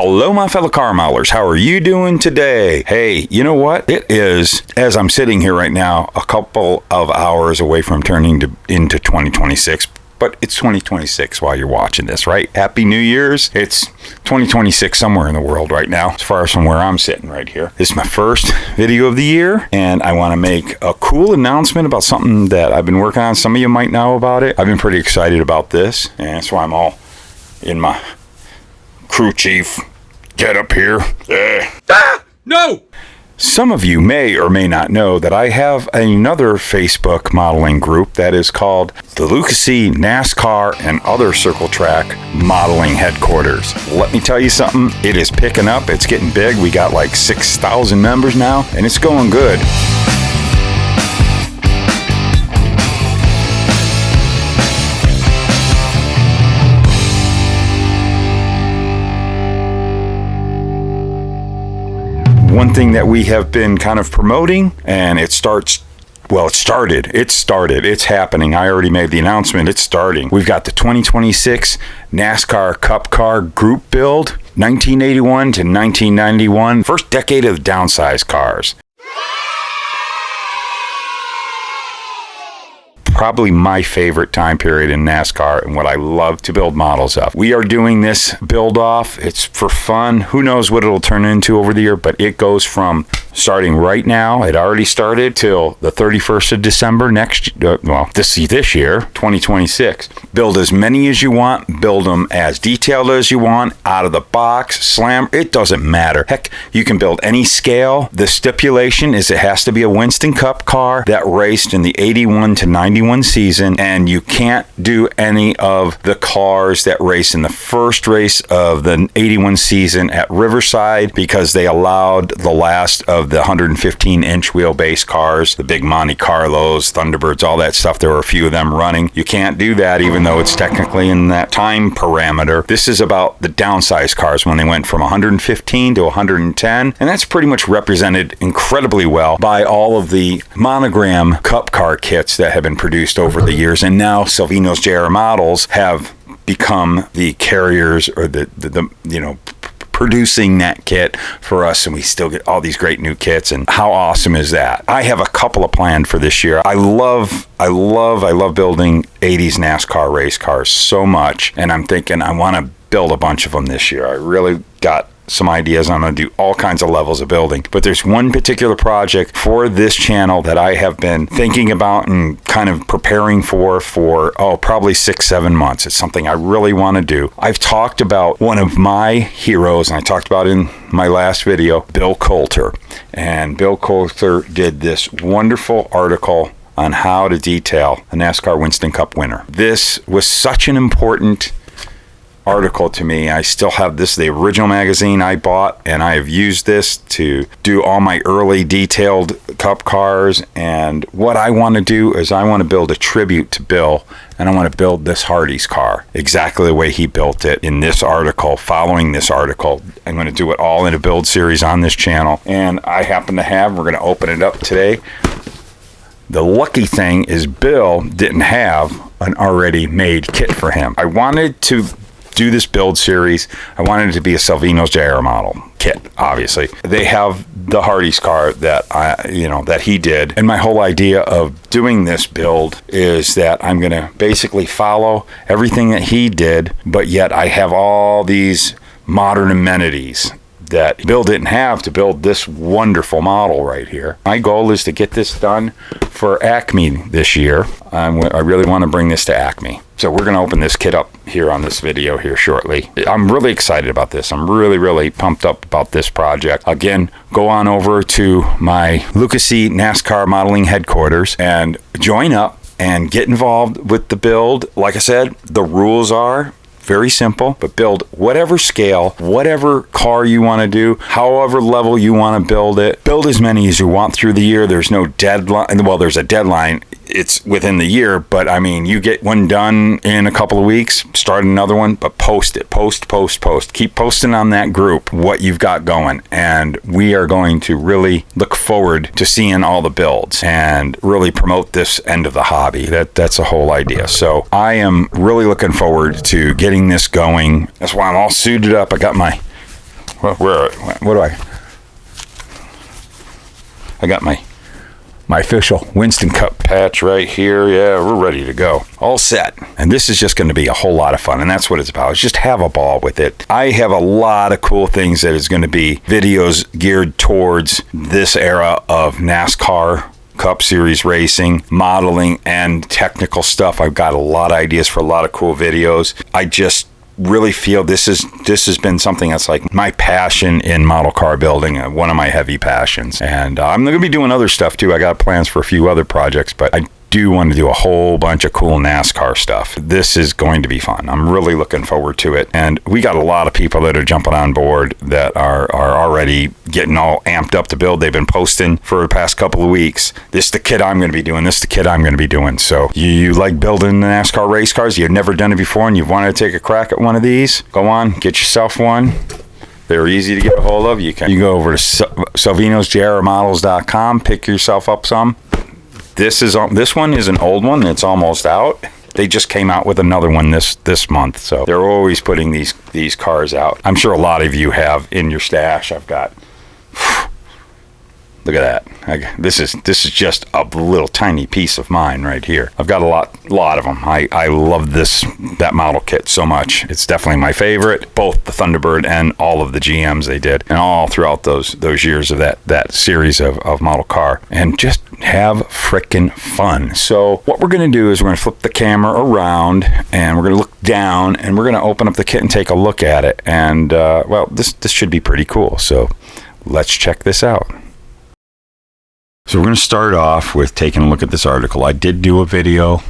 Hello, my fellow car modelers. How are you doing today? Hey, you know what? It is, as I'm sitting here right now, a couple of hours away from turning into 2026. But it's 2026 while you're watching this, right? Happy New Year's. It's 2026 somewhere in the world right now, as far as from where I'm sitting right here. This is my first video of the year, and I want to make a cool announcement about something that I've been working on. Some of you might know about it. I've been pretty excited about this, and that's why I'm all in my crew chief get up here. No! Some of you may or may not know that I have another Facebook modeling group that is called the Luka NASCAR and other circle track modeling headquarters. Let me tell you something, it is picking up, it's getting big. We got like 6,000 members now, and it's going good. One thing that we have been kind of promoting, and it started. It's happening. I already made the announcement. It's starting. We've got the 2026 NASCAR Cup Car Group Build, 1981 to 1991, first decade of downsized cars. Probably my favorite time period in NASCAR and what I love to build models of. We are doing this build off. It's for fun. Who knows what it'll turn into over the year, but it goes from starting right now. It already started till the 31st of December this year, 2026. Build as many as you want. Build them as detailed as you want, out of the box, slam. It doesn't matter. Heck, you can build any scale. The stipulation is it has to be a Winston Cup car that raced in the 81 to 91 season, and you can't do any of the cars that race in the first race of the 81 season at Riverside because they allowed the last of the 115-inch wheelbase cars, the big Monte Carlos, Thunderbirds, all that stuff. There were a few of them running. You can't do that even though it's technically in that time parameter. This is about the downsized cars when they went from 115 to 110, and that's pretty much represented incredibly well by all of the monogram cup car kits that have been produced over the years, and now Salvino's JR models have become the carriers or the producing that kit for us, and we still get all these great new kits. And how awesome is that? I have a couple of planned for this year. I love building 80s NASCAR race cars so much, and I'm thinking I want to build a bunch of them this year. I really got some ideas. I'm going to do all kinds of levels of building, but there's one particular project for this channel that I have been thinking about and kind of preparing for probably 6-7 months. It's something I really want to do. I've talked about one of my heroes, and I talked about in my last video, Bill Coulter, and Bill Coulter did this wonderful article on how to detail a NASCAR Winston Cup winner. This was such an important article to me. I still have this, the original magazine I bought, and I have used this to do all my early detailed cup cars. And what I want to do is I want to build a tribute to Bill, and I want to build this Hardee's car exactly the way he built it in this article. Following this article, I'm going to do it all in a build series on this channel, and I happen to have, we're going to open it up today. The lucky thing is Bill didn't have an already made kit for him. I wanted to do this build series. I wanted it to be a Salvino's JR model kit. Obviously, they have the Hardee's car that he did, and my whole idea of doing this build is that I'm going to basically follow everything that he did, but yet I have all these modern amenities that Bill didn't have to build this wonderful model right here. My goal is to get this done for Acme this year. I really want to bring this to Acme. So we're going to open this kit up here on this video here shortly. I'm really excited about this. I'm really, really pumped up about this project. Again, go on over to my Luka NASCAR modeling headquarters and join up and get involved with the build. Like I said, the rules are very simple, but build whatever scale, whatever car you want to do, however level you want to build it. Build as many as you want through the year. There's no deadline. Well, there's a deadline. It's within the year, but I mean, you get one done in a couple of weeks, start another one, but post it. Post. Keep posting on that group what you've got going. And we are going to really look forward to seeing all the builds and really promote this end of the hobby. That's the whole idea. So I am really looking forward to getting this going. That's why I'm all suited up. I got my what do I got my official Winston Cup patch right here. Yeah, we're ready to go. All set. And this is just going to be a whole lot of fun. And that's what it's about. It's just have a ball with it. I have a lot of cool things that is going to be videos geared towards this era of NASCAR Cup Series racing, modeling, and technical stuff. I've got a lot of ideas for a lot of cool videos. I just really feel this has been something that's like my passion in model car building, one of my heavy passions. And I'm going to be doing other stuff too. I got plans for a few other projects, but I do want to do a whole bunch of cool NASCAR stuff. This is going to be fun. I'm really looking forward to it. And we got a lot of people that are jumping on board that are already getting all amped up to build. They've been posting for the past couple of weeks. This is the kit I'm going to be doing. This is the kit I'm going to be doing. So you like building NASCAR race cars? You've never done it before and you've wanted to take a crack at one of these? Go on, get yourself one. They're easy to get a hold of. You go over to salvinosjrmodels.com, pick yourself up some. This one is an old one. It's almost out. They just came out with another one this month. So they're always putting these cars out. I'm sure a lot of you have in your stash. I've got, look at that. This is just a little tiny piece of mine right here. I've got a lot of them. I love that model kit so much. It's definitely my favorite, both the Thunderbird and all of the GMs they did, and all throughout those years of that series of model car. And just have frickin' fun. So what we're going to do is we're going to flip the camera around and we're going to look down and we're going to open up the kit and take a look at it. And well, this should be pretty cool. So let's check this out. So we're going to start off with taking a look at this article. I did do a video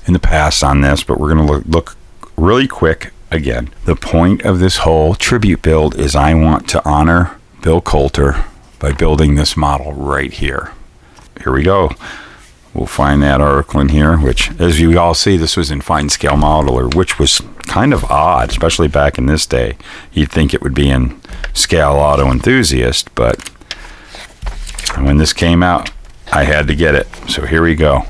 in the past on this, but we're going to look really quick again. The point of this whole tribute build is I want to honor Bill Coulter by building this model right here. Here we go. We'll find that article in here, which, as you all see, this was in Fine Scale Modeler, which was kind of odd, especially back in this day. You'd think it would be in Scale Auto Enthusiast, but when this came out, I had to get it. So here we go.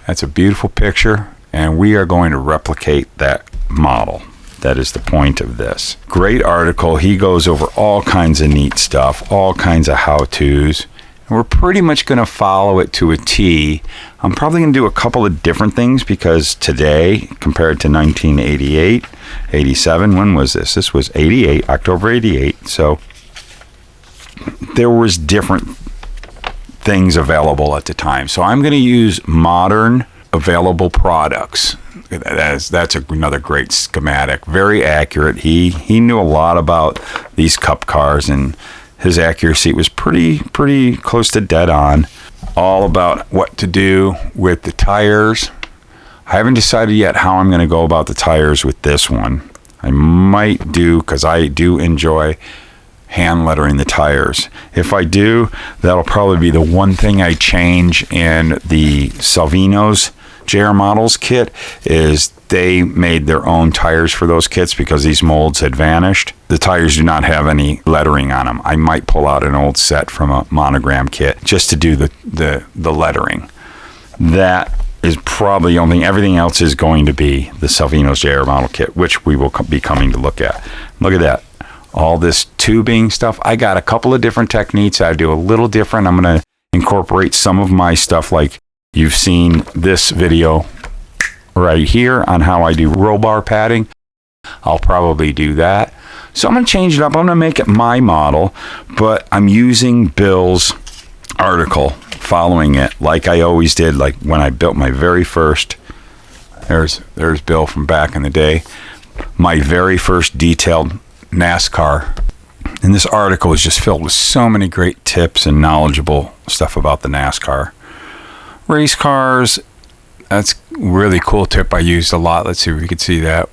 That's a beautiful picture, and we are going to replicate that model. That is the point of this. Great article. He goes over all kinds of neat stuff, all kinds of how-tos. And we're pretty much going to follow it to a T. I'm probably going to do a couple of different things because today, compared to 1988, 87, when was this? This was 88, October 88. So there was different things available at the time. So I'm going to use modern available products. That's another great schematic. Very accurate. He knew a lot about these cup cars, and his accuracy was pretty close to dead on. All about what to do with the tires. I haven't decided yet how I'm going to go about the tires with this one. I might do, because I do enjoy hand lettering the tires. If I do, that'll probably be the one thing I change in the Salvino's JR Models kit, is they made their own tires for those kits because these molds had vanished. The tires do not have any lettering on them. I might pull out an old set from a monogram kit just to do the lettering. That is probably the only thing. Everything else is going to be the Salvino's JR Model kit, which we will be coming to look at. Look at that. All this tubing stuff. I got a couple of different techniques I do a little different. I'm going to incorporate some of my stuff, like you've seen this video right here on how I do roll bar padding. I'll probably do that. So I'm going to change it up. I'm going to make it my model, but I'm using Bill's article, following it like I always did, like when I built my very first, there's Bill from back in the day, my very first detailed NASCAR. And this article is just filled with so many great tips and knowledgeable stuff about the NASCAR race cars. That's a really cool tip I used a lot. Let's see if we can see that.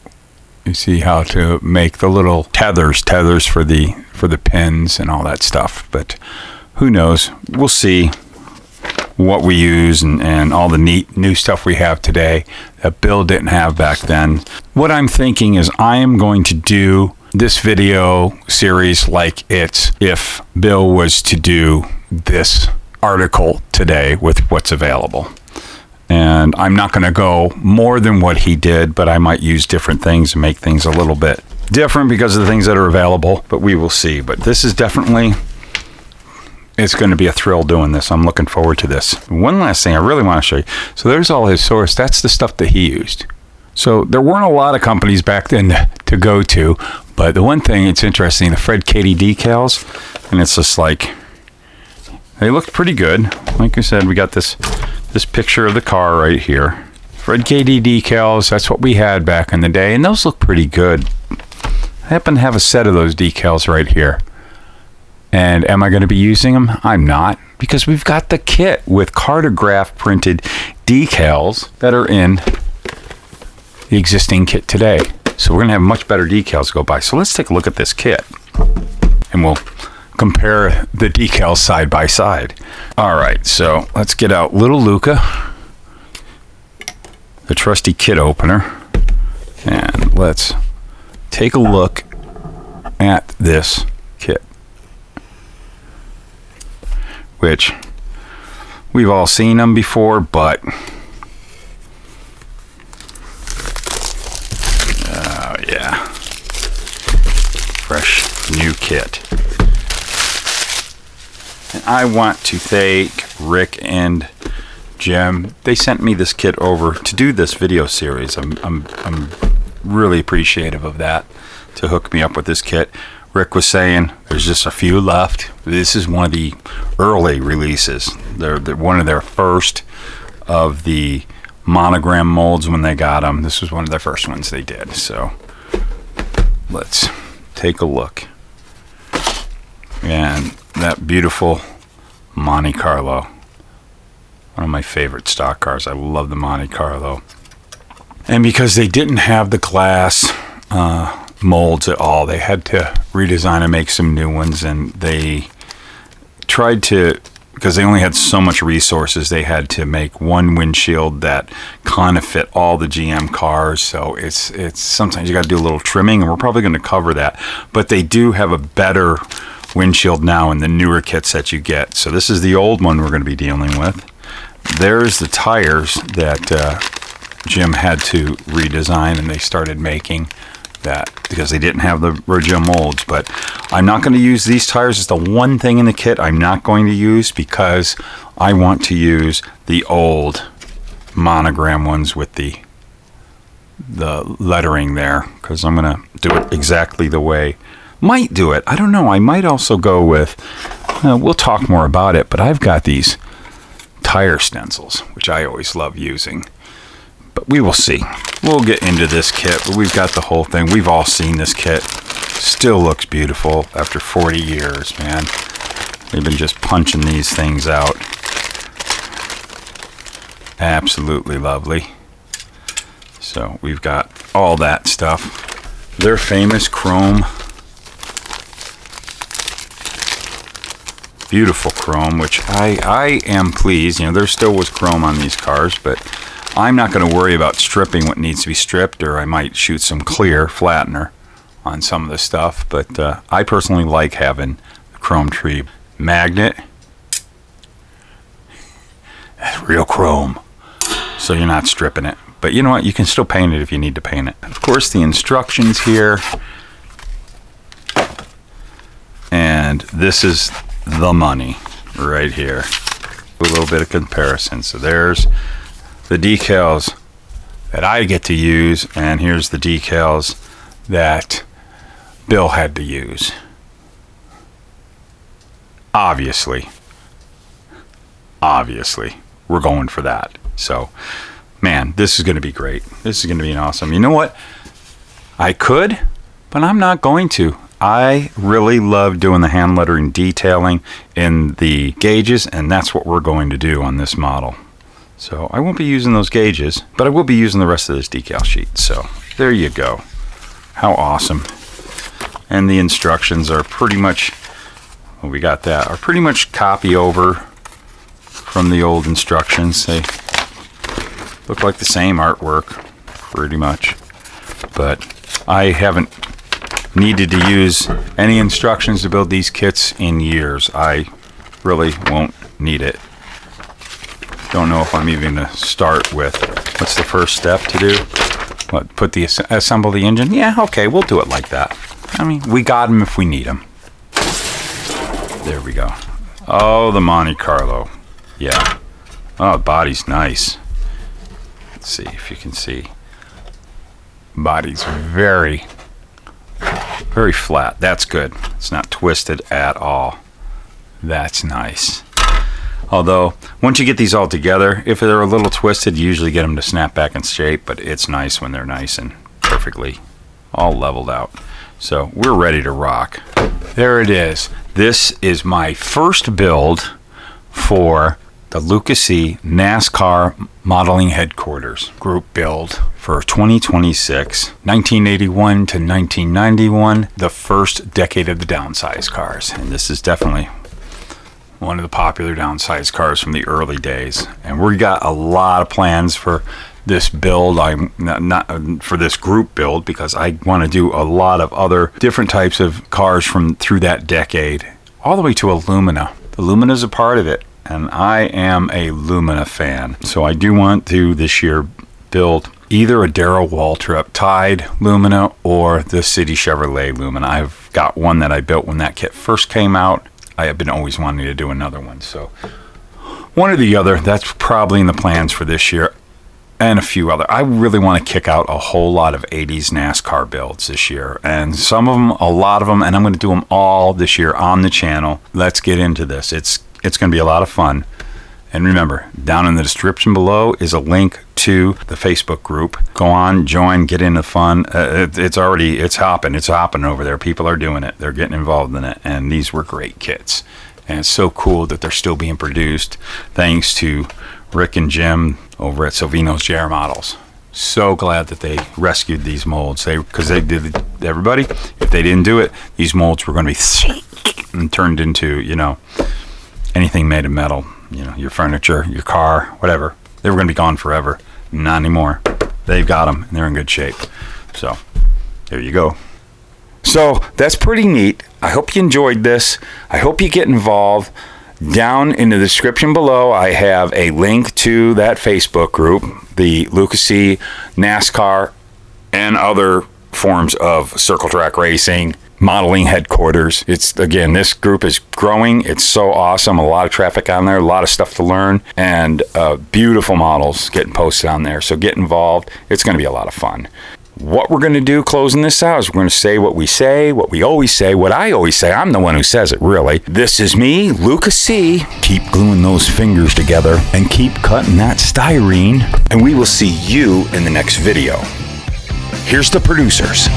You see how to make the little tethers for the pins and all that stuff. But who knows? We'll see what we use and all the neat new stuff we have today that Bill didn't have back then. What I'm thinking is I am going to do this video series like it's if Bill was to do this article today with what's available. And I'm not going to go more than what he did, but I might use different things and make things a little bit different because of the things that are available, but we will see. But this is definitely, it's going to be a thrill doing this. I'm looking forward to this. One last thing I really want to show you. So there's all his source. That's the stuff that he used. So there weren't a lot of companies back then to go to, but the one thing, it's interesting, the Fred Katie decals, and it's just like, they looked pretty good. Like I said, we got this picture of the car right here. Fred Katie decals, that's what we had back in the day, and those look pretty good. I happen to have a set of those decals right here. And am I going to be using them? I'm not, because we've got the kit with cartograph printed decals that are in the existing kit today. So we're going to have much better decals to go by. So let's take a look at this kit, and we'll compare the decals side by side. All right, so let's get out little Luka, the trusty kit opener, and let's take a look at this kit, which we've all seen them before, but yeah, fresh new kit. And I want to thank Rick and Jim. They sent me this kit over to do this video series. I'm really appreciative of that, to hook me up with this kit. Rick was saying there's just a few left. This is one of the early releases. They're one of their first of the monogram molds when they got them. This was one of the first ones they did. So let's take a look. And that beautiful Monte Carlo, one of my favorite stock cars. I love the Monte Carlo. And because they didn't have the glass molds at all, they had to redesign and make some new ones. And they tried to, because they only had so much resources, they had to make one windshield that kind of fit all the GM cars. So it's sometimes you got to do a little trimming, and we're probably going to cover that. But they do have a better windshield now in the newer kits that you get. So this is the old one we're going to be dealing with. There's the tires that Jim had to redesign, and they started making that because they didn't have the original molds. But I'm not going to use these tires. It's the one thing in the kit I'm not going to use, because I want to use the old monogram ones with the lettering there, because I'm going to do it exactly the way. Might do it, I don't know. I might also go with, we'll talk more about it, but I've got these tire stencils, which I always love using. But we will see. We'll get into this kit, but we've got the whole thing. We've all seen this kit. Still looks beautiful after 40 years, man. They've been just punching these things out. Absolutely lovely. So we've got all that stuff. Their famous chrome. Beautiful chrome, which I am pleased. You know, there still was chrome on these cars, but I'm not going to worry about stripping what needs to be stripped, or I might shoot some clear flattener on some of the stuff. But I personally like having the chrome tree magnet. That's real chrome, so you're not stripping it. But you know what? You can still paint it if you need to paint it. Of course, the instructions here, and this is the money right here. A little bit of comparison. So there's the decals that I get to use, and here's the decals that Bill had to use. Obviously, we're going for that. So, man, this is going to be great. This is going to be awesome. You know what? I could, but I'm not going to. I really love doing the hand lettering detailing in the gauges, and that's what we're going to do on this model. So I won't be using those gauges, but I will be using the rest of this decal sheet. So there you go. How awesome. And the instructions are pretty much, well, we got that, are pretty much copy over from the old instructions. They look like the same artwork, pretty much. But I haven't needed to use any instructions to build these kits in years. I really won't need it. Don't know if I'm even going to start with, what's the first step to do? What, assemble the engine? Yeah, okay, we'll do it like that. I mean, we got them if we need them. There we go. Oh, the Monte Carlo. Yeah. Oh, the body's nice. Let's see if you can see. Body's very, very flat. That's good. It's not twisted at all. That's nice. Although, once you get these all together, if they're a little twisted, you usually get them to snap back in shape, but it's nice when they're nice and perfectly all leveled out. So, we're ready to rock. There it is. This is my first build for the Luka C NASCAR Modeling Headquarters group build for 2026, 1981 to 1991, the first decade of the downsize cars. And this is definitely one of the popular downsize cars from the early days. And we got a lot of plans for this build. I'm not for this group build, because I want to do a lot of other different types of cars from through that decade, all the way to a Lumina. The Lumina is a part of it, and I am a Lumina fan. So I do want to this year build either a Darrell Waltrip Tide Lumina or the City Chevrolet Lumina. I've got one that I built when that kit first came out. I have been always wanting to do another one. So one or the other, that's probably in the plans for this year. And a few other. I really want to kick out a whole lot of 80s NASCAR builds this year. And some of them, a lot of them, and I'm going to do them all this year on the channel. Let's get into this. It's going to be a lot of fun. And remember, down in the description below is a link to the Facebook group. Go on, join, get into fun. It's hopping over there. People are doing it. They're getting involved in it. And these were great kits. And it's so cool that they're still being produced thanks to Rick and Jim over at Silvino's JR Models. So glad that they rescued these molds. Because they did, everybody, if they didn't do it, these molds were going to be and turned into, anything made of metal. Your furniture, your car, whatever. They were going to be gone forever. Not anymore. They've got them, and they're in good shape. So, there you go. So, that's pretty neat. I hope you enjoyed this. I hope you get involved. Down in the description below, I have a link to that Facebook group, the Luka C NASCAR and other forms of circle track racing modeling headquarters. Again, this group is growing. It's so awesome. A lot of traffic on there, a lot of stuff to learn, and beautiful models getting posted on there. So get involved. It's going to be a lot of fun. What we're going to do closing this out is we're going to say, what we always say, what I always say. I'm the one who says it, really. This is me, Luka C. Keep gluing those fingers together and keep cutting that styrene. And we will see you in the next video. Here's the producers.